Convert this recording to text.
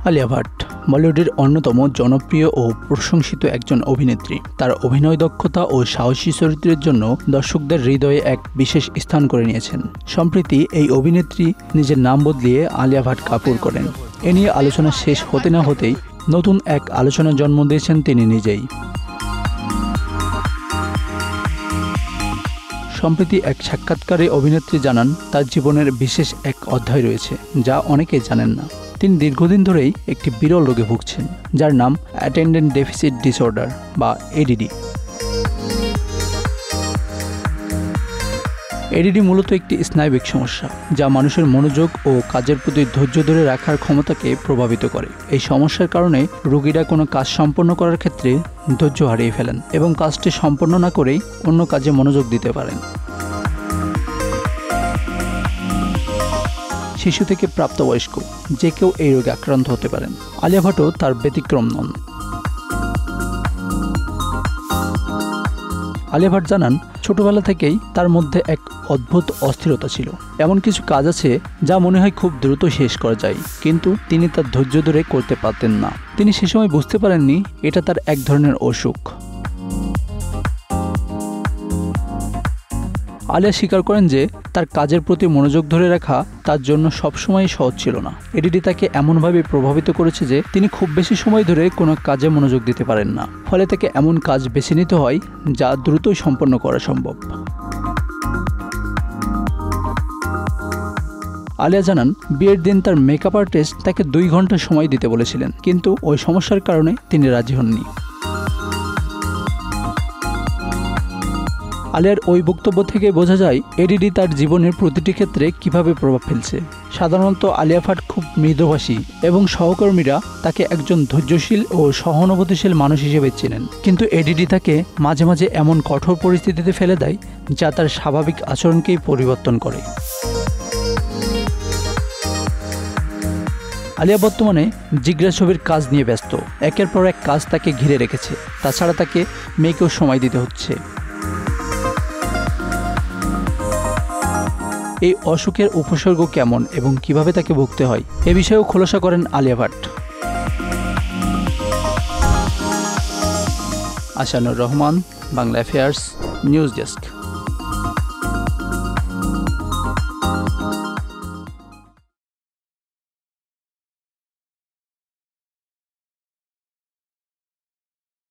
আলিয়া ভাট বলিউডের অন্যতম জনপ্রিয় ও প্রশংসিত একজন অভিনেত্রী। তার অভিনয় দক্ষতা ও সাহসী চরিত্রের জন্য দর্শকদের হৃদয়ে এক বিশেষ স্থান করে নিয়েছেন। সম্প্রতি এই অভিনেত্রী নিজের নাম বদলিয়ে আলিয়া ভাট কাপুর করেন। এ নিয়ে আলোচনা শেষ হতে না হতেই নতুন এক আলোচনার জন্ম দিয়েছেন তিনি নিজেই। সম্প্রতি এক সাক্ষাৎকারে অভিনেত্রী জানান, তার জীবনের বিশেষ এক অধ্যায় রয়েছে যা অনেকেই জানেন না। তিনি দীর্ঘদিন ধরেই একটি বিরল রোগে ভুগছেন, যার নাম অ্যাটেনডেন্ট ডেফিসিট ডিসঅর্ডার বা এডিডি। এডিডি মূলত একটি স্নায়বিক সমস্যা যা মানুষের মনোযোগ ও কাজের প্রতি ধৈর্য ধরে রাখার ক্ষমতাকে প্রভাবিত করে। এই সমস্যার কারণে রোগীরা কোনো কাজ সম্পন্ন করার ক্ষেত্রে ধৈর্য হারিয়ে ফেলেন এবং কাজটি সম্পন্ন না করেই অন্য কাজে মনোযোগ দিতে পারেন। শিশু থেকে প্রাপ্তবয়স্ক যে কেউ এই রোগে আক্রান্ত হতে পারেন। আলিয়া ভাটও তার ব্যতিক্রম নন। আলিয়া ভাট জানান, ছোটবেলা থেকেই তার মধ্যে এক অদ্ভুত অস্থিরতা ছিল। এমন কিছু কাজ আছে যা মনে হয় খুব দ্রুত শেষ করা যায়, কিন্তু তিনি তার ধৈর্য ধরে করতে পারতেন না। তিনি সে সময় বুঝতে পারেননি এটা তার এক ধরনের অসুখ। আলিয়া স্বীকার করেন যে তার কাজের প্রতি মনোযোগ ধরে রাখা তার জন্য সবসময় সহজ ছিল না। এডিডি তাকে এমনভাবে প্রভাবিত করেছে যে তিনি খুব বেশি সময় ধরে কোনো কাজে মনোযোগ দিতে পারেন না। ফলে তাকে এমন কাজ বেছে নিতে হয় যা দ্রুতই সম্পন্ন করা সম্ভব। আলিয়া জানান, বিয়ের দিন তার মেকআপ আর্টিস্ট তাকে 2 ঘন্টা সময় দিতে বলেছিলেন, কিন্তু ওই সমস্যার কারণে তিনি রাজি হননি। আলিয়ার ওই বক্তব্য থেকে বোঝা যায় এডিডি তার জীবনের প্রতিটি ক্ষেত্রে কিভাবে প্রভাব ফেলছে। সাধারণত আলিয়া ভাট খুব মৃদুভাষী এবং সহকর্মীরা তাকে একজন ধৈর্যশীল ও সহানুভূতিশীল মানুষ হিসেবে চেনেন, কিন্তু এডিডি তাকে মাঝে মাঝে এমন কঠোর পরিস্থিতিতে ফেলে দেয় যা তার স্বাভাবিক আচরণকেই পরিবর্তন করে। আলিয়া বর্তমানে জিগরা ছবির কাজ নিয়ে ব্যস্ত। একের পর এক কাজ তাকে ঘিরে রেখেছে। তাছাড়া তাকে মেয়েকেও সময় দিতে হচ্ছে। এই অসুখের উপসর্গ কেমন এবং কিভাবে তাকে ভুগতে হয় এ বিষয়েও খোলাসা করেন Alia Bhatt. Ashanur Rahman, Bangla Affairs, news desk.